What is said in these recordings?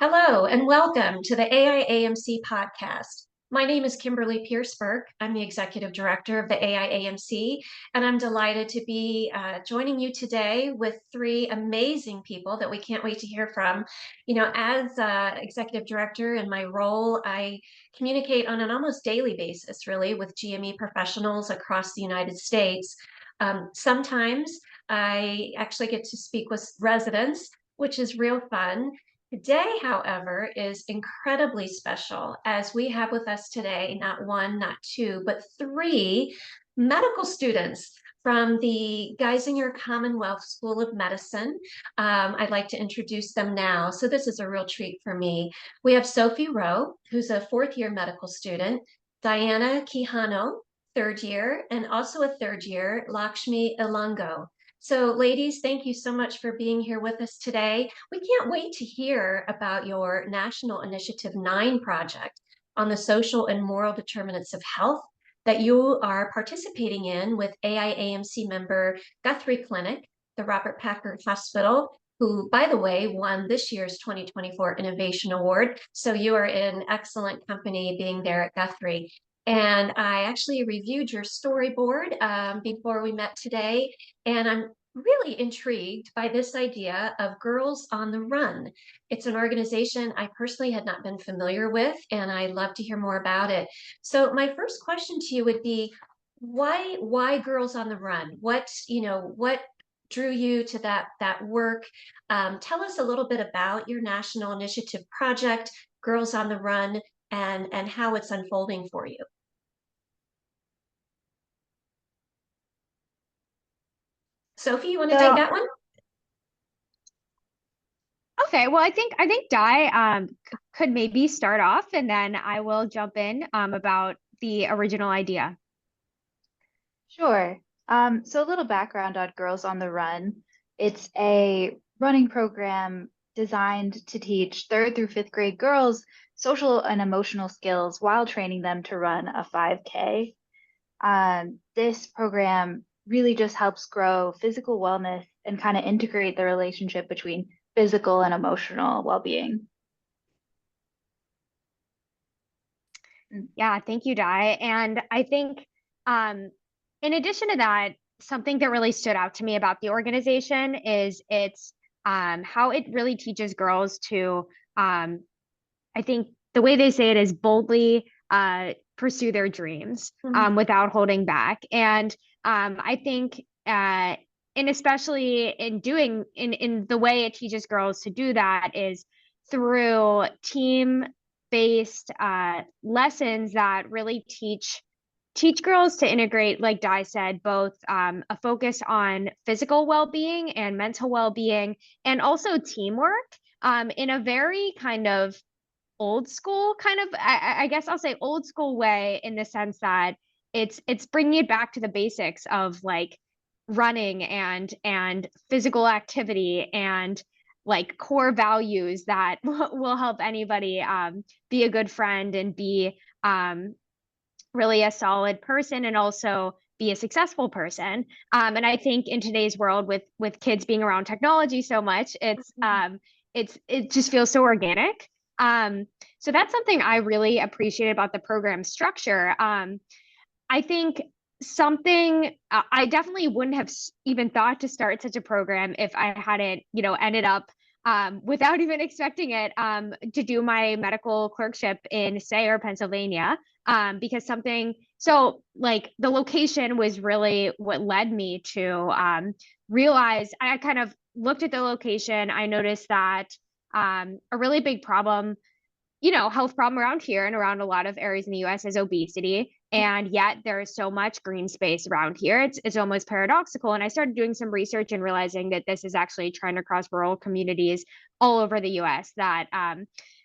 Hello and welcome to the AIAMC podcast. My name is Kimberly Pierce Burke. I'm the Executive Director of the AIAMC, and I'm delighted to be joining you today with three amazing people that we can't wait to hear from. As Executive Director in my role, I communicate on an almost daily basis, really, with GME professionals across the United States. Sometimes I actually get to speak with residents, which is real fun. Today, however, is incredibly special as we have with us today not one, not two, but three medical students from the Geisinger Commonwealth School of Medicine. I'd like to introduce them now. So this is a real treat for me. We have Sophie Roe, who's a fourth-year medical student, Dianna Quijano, third year, and also a third year, Lakshmi Ilango. So ladies, thank you so much for being here with us today. We can't wait to hear about your National Initiative IX project on the social and moral determinants of health that you are participating in with AIAMC member Guthrie Clinic, the Robert Packard Hospital, who, by the way, won this year's 2024 Innovation Award. So you are in excellent company being there at Guthrie. And I actually reviewed your storyboard before we met today, and I'm really intrigued by this idea of Girls on the Run. It's an organization I personally had not been familiar with, and I'd love to hear more about it. So my first question to you would be, why Girls on the Run? What drew you to that work? Tell us a little bit about your national initiative project, Girls on the Run, and how it's unfolding for you. Sophie, you want to take that one? Okay, well, I think Di could maybe start off, and then I will jump in about the original idea. Sure. So a little background on Girls on the Run. It's a running program designed to teach third through fifth grade girls social and emotional skills while training them to run a 5K. This program really just helps grow physical wellness and kind of integrate the relationship between physical and emotional well-being. Yeah, thank you, Di. And I think in addition to that, something that really stood out to me about the organization is its how it really teaches girls to I think the way they say it is boldly pursue their dreams without holding back. And I think and especially in the way it teaches girls to do that is through team-based lessons that really teach girls to integrate, like Di said, both a focus on physical well-being and mental well-being, and also teamwork in a very kind of old school I guess I'll say old school way, in the sense that it's bringing it back to the basics of like running and physical activity and like core values that will help anybody be a good friend and be really a solid person and also be a successful person. And I think in today's world with kids being around technology so much, it just feels so organic. So that's something I really appreciate about the program structure. I think something I definitely wouldn't have even thought to start such a program if I hadn't, ended up without even expecting it, to do my medical clerkship in Sayre, Pennsylvania, because so like the location was really what led me to realize. I kind of looked at the location. I noticed that a really big problem, health problem around here and around a lot of areas in the US is obesity. And yet there is so much green space around here. It's almost paradoxical. And I started doing some research and realizing that this is actually a trend across rural communities all over the US, that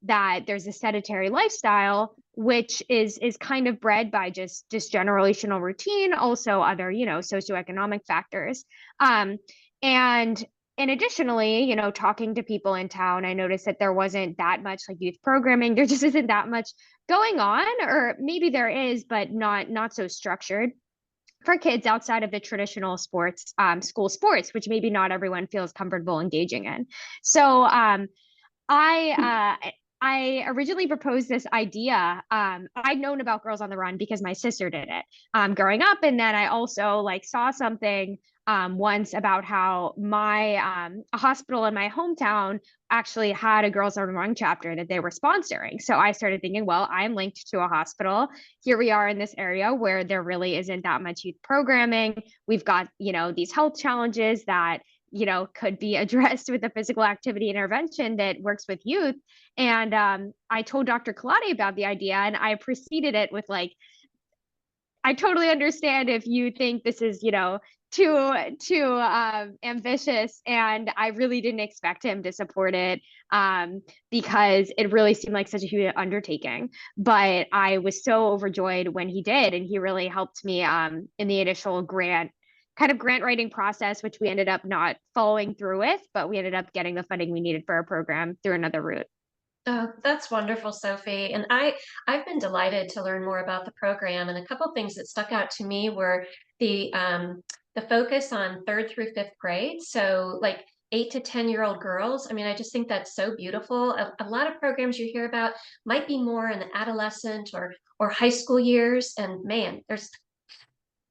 there's a sedentary lifestyle, which is kind of bred by just generational routine, also other, socioeconomic factors. And additionally, talking to people in town, I noticed that there wasn't that much like youth programming. There just isn't that much going on, or maybe there is, but not so structured for kids outside of the traditional school sports, which maybe not everyone feels comfortable engaging in. So I originally proposed this idea. I'd known about Girls on the Run because my sister did it growing up, and then I also like saw something once about how my a hospital in my hometown actually had a Girls on the Run chapter that they were sponsoring. So I started thinking, well, I'm linked to a hospital. Here we are in this area where there really isn't that much youth programming. We've got, these health challenges that could be addressed with a physical activity intervention that works with youth. And I told Dr. Kaladi about the idea, and I preceded it with like, I totally understand if you think this is, too ambitious, and I really didn't expect him to support it because it really seemed like such a huge undertaking. But I was so overjoyed when he did, and he really helped me in the initial grant writing process, which we ended up not following through with, but we ended up getting the funding we needed for our program through another route. Oh, that's wonderful, Sophie. And I've been delighted to learn more about the program. And a couple of things that stuck out to me were the focus on third through fifth grade. So like 8 to 10-year-old girls. I mean, I just think that's so beautiful. A lot of programs you hear about might be more in the adolescent or high school years. And man, there's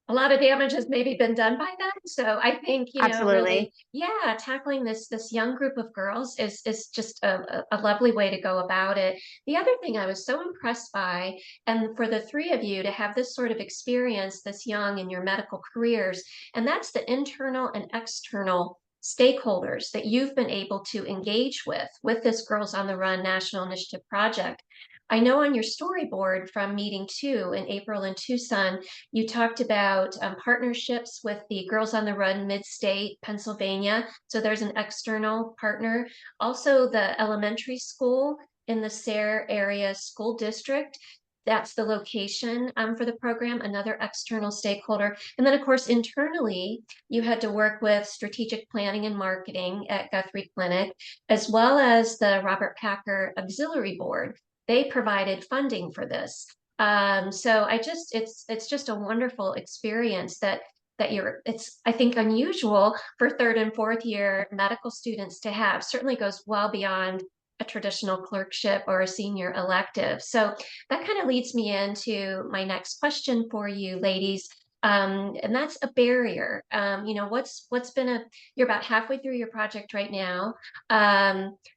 a lot of damage has maybe been done by then. So I think, really, Absolutely. yeah, tackling this young group of girls is just a lovely way to go about it. The other thing I was so impressed by, and for the three of you to have this sort of experience this young in your medical careers, and that's the internal and external stakeholders that you've been able to engage with this Girls on the Run National Initiative project. I know on your storyboard from meeting two in April in Tucson, you talked about partnerships with the Girls on the Run Mid-State Pennsylvania. So there's an external partner. Also, the elementary school in the Sayre area school district. That's the location for the program, another external stakeholder. And then, of course, internally, you had to work with strategic planning and marketing at Guthrie Clinic, as well as the Robert Packer Auxiliary Board. They provided funding for this. So it's just a wonderful experience that it's I think unusual for third and fourth year medical students to have. Certainly goes well beyond a traditional clerkship or a senior elective. So that kind of leads me into my next question for you, ladies. And that's a barrier. What's been you're about halfway through your project right now.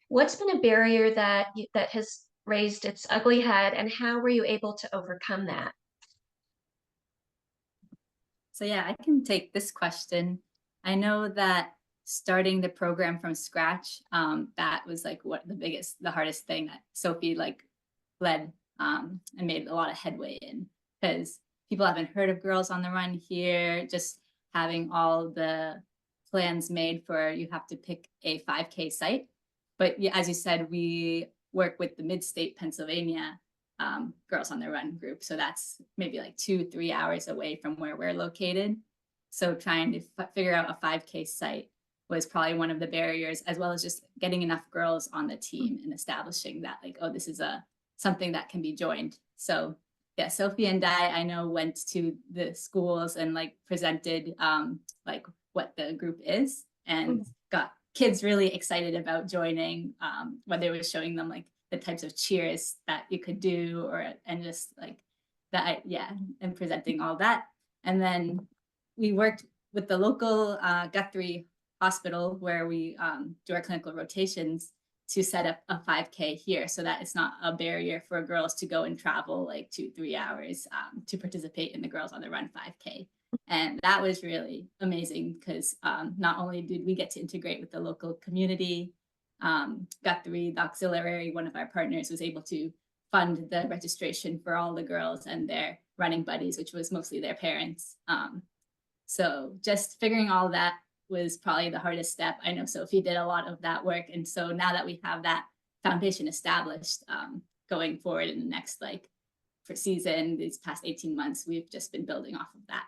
What's been a barrier that has raised its ugly head, and how were you able to overcome that? So yeah, I can take this question. I know that starting the program from scratch, that was like the hardest thing that Sophie led and made a lot of headway in, because people haven't heard of Girls on the Run here. Just having all the plans made for, you have to pick a 5K site. But yeah, as you said, we work with the Mid-State Pennsylvania Girls on the Run group. So that's maybe like 2-3 hours away from where we're located. So trying to figure out a 5K site was probably one of the barriers, as well as just getting enough girls on the team and establishing that this is something that can be joined. So yeah, Sophie and I know, went to the schools and presented what the group is, and got kids really excited about joining, whether it was showing them the types of cheers that you could do, and just that, and presenting all that. And then we worked with the local Guthrie hospital, where we do our clinical rotations, to set up a 5K here, so that it's not a barrier for girls to go and travel 2-3 hours to participate in the Girls on the Run 5K. And that was really amazing, because not only did we get to integrate with the local community, Guthrie, the auxiliary, one of our partners, was able to fund the registration for all the girls and their running buddies, which was mostly their parents. So just figuring all that was probably the hardest step. I know Sophie did a lot of that work. And so now that we have that foundation established, going forward in the next for season, these past 18 months, we've just been building off of that.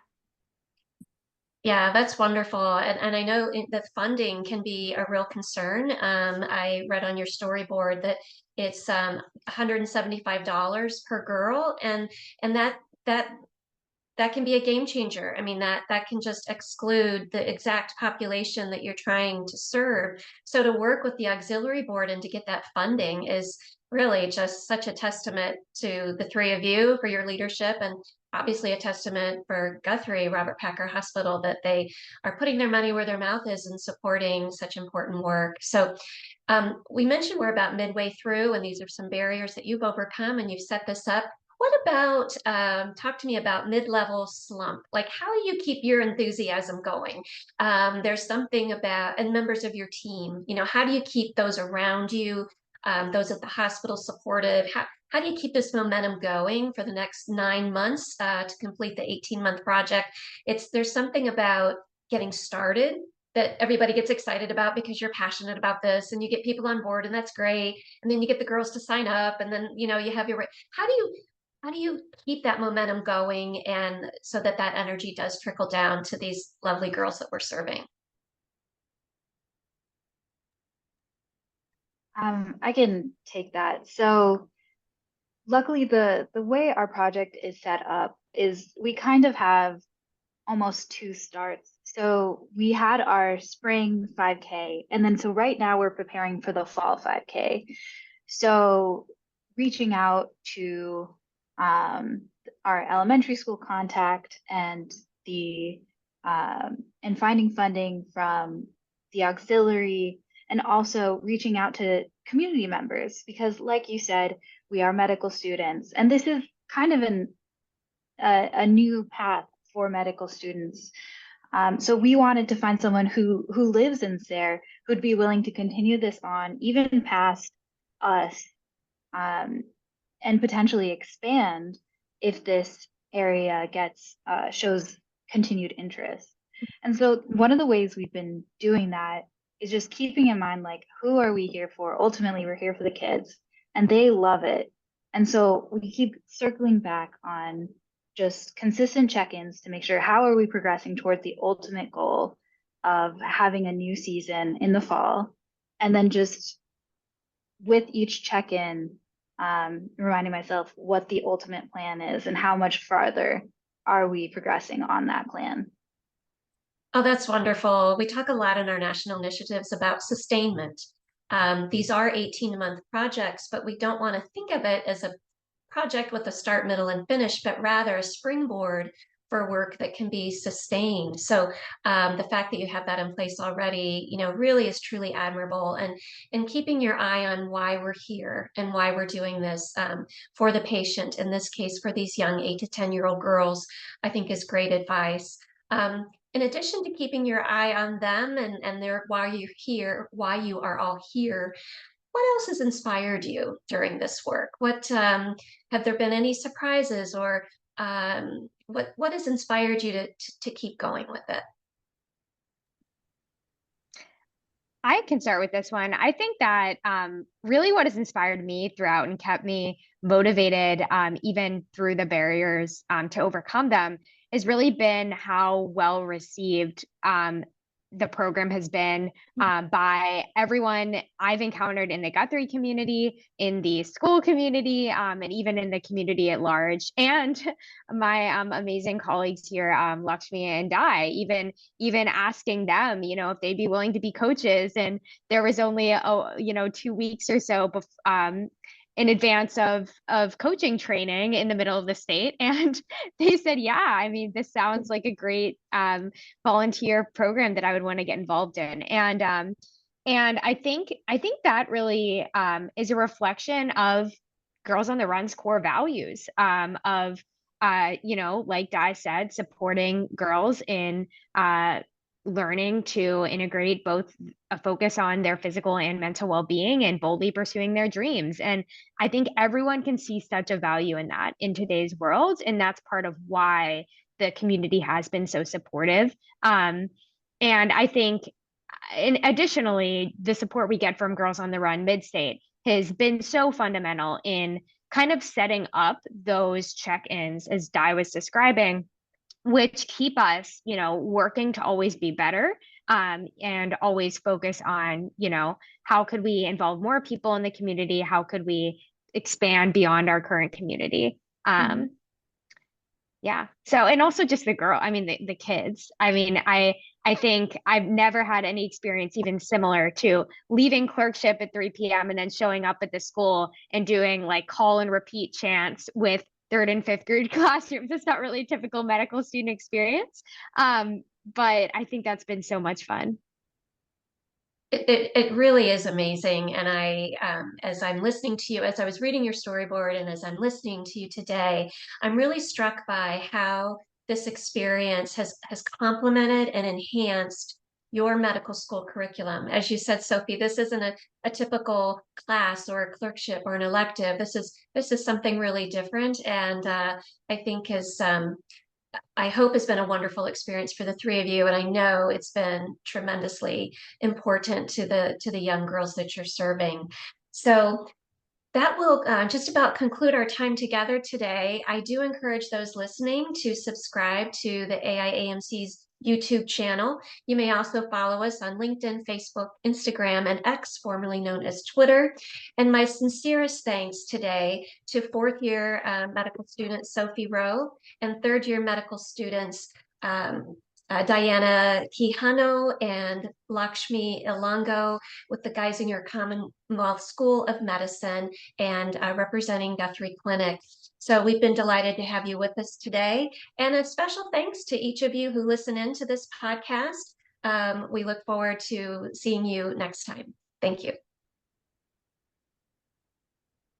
Yeah, that's wonderful. And I know that funding can be a real concern. I read on your storyboard that it's $175 per girl, and that that can be a game changer. I mean, that can just exclude the exact population that you're trying to serve. So to work with the auxiliary board and to get that funding is really just such a testament to the three of you for your leadership, and obviously a testament for Guthrie Robert Packer Hospital that they are putting their money where their mouth is and supporting such important work. So we mentioned we're about midway through, and these are some barriers that you've overcome and you've set this up. What about, talk to me about mid-level slump? Like, how do you keep your enthusiasm going? There's something about, and members of your team, you know, how do you keep those around you, those at the hospital supportive? How do you keep this momentum going for the next 9 months to complete the 18-month project? There's something about getting started that everybody gets excited about because you're passionate about this, and you get people on board, and that's great. And then you get the girls to sign up, and then, you know, you have your, how do you keep that momentum going, and so that that energy does trickle down to these lovely girls that we're serving? I can take that. So luckily, the way our project is set up is we kind of have almost two starts. So we had our spring 5K, and then so right now we're preparing for the fall 5K. So reaching out to our elementary school contact and the and finding funding from the auxiliary, and also reaching out to community members, because like you said, we are medical students, and this is kind of a new path for medical students. So we wanted to find someone who lives in Sayre, who'd be willing to continue this on even past us, and potentially expand if this area shows continued interest. And so one of the ways we've been doing that is just keeping in mind, like, who are we here for? Ultimately, we're here for the kids, and they love it. And so we keep circling back on just consistent check-ins to make sure, how are we progressing towards the ultimate goal of having a new season in the fall? And then just with each check-in, reminding myself what the ultimate plan is and how much farther are we progressing on that plan. Oh, that's wonderful. We talk a lot in our national initiatives about sustainment. These are 18-month projects, but we don't want to think of it as a project with a start, middle, and finish, but rather a springboard for work that can be sustained. So the fact that you have that in place already, you know, really is truly admirable. And keeping your eye on why we're here and why we're doing this for the patient, in this case, for these young 8 to 10-year-old girls, I think is great advice. In addition to keeping your eye on them and their why you're here, why you are all here, what else has inspired you during this work? What have there been any surprises, or what has inspired you to keep going with it? I can start with this one. I think that really what has inspired me throughout and kept me motivated, even through the barriers to overcome them, has really been how well received the program has been by everyone I've encountered in the Guthrie community, in the school community, and even in the community at large. And my amazing colleagues here, Lakshmi and Di, even asking them, you know, if they'd be willing to be coaches. And there was only 2 weeks or so in advance of coaching training in the middle of the state, and they said, yeah, I mean, this sounds like a great volunteer program that I would want to get involved in. And I think that really is a reflection of Girls on the Run's core values, of like Di said, supporting girls in learning to integrate both a focus on their physical and mental well-being and boldly pursuing their dreams. And I think everyone can see such a value in that in today's world. And that's part of why the community has been so supportive. And I think, and additionally, the support we get from Girls on the Run Mid-State has been so fundamental in kind of setting up those check-ins, as Di was describing, which keep us, working to always be better, and always focus on, how could we involve more people in the community? How could we expand beyond our current community? Yeah. So, and also just the kids. I think I've never had any experience even similar to leaving clerkship at 3 p.m. and then showing up at the school and doing like call and repeat chants with third and fifth grade classrooms. It's not really a typical medical student experience. But I think that's been so much fun. It really is amazing. And as I'm listening to you, as I was reading your storyboard and as I'm listening to you today, I'm really struck by how this experience has complemented and enhanced your medical school curriculum. As you said, Sophie, this isn't a typical class or a clerkship or an elective. This is something really different. And I think I hope has been a wonderful experience for the three of you, and I know it's been tremendously important to the young girls that you're serving. So that will just about conclude our time together today. I do encourage those listening to subscribe to the AIAMC's YouTube channel. You may also follow us on LinkedIn, Facebook, Instagram, and X, formerly known as Twitter. And my sincerest thanks today to fourth year medical student Sophie Roe and third year medical students Dianna, Quijano, and Lakshmi, Ilango with the Geisinger Commonwealth School of Medicine and representing Guthrie Clinic. So we've been delighted to have you with us today. And a special thanks to each of you who listen in to this podcast. We look forward to seeing you next time. Thank you.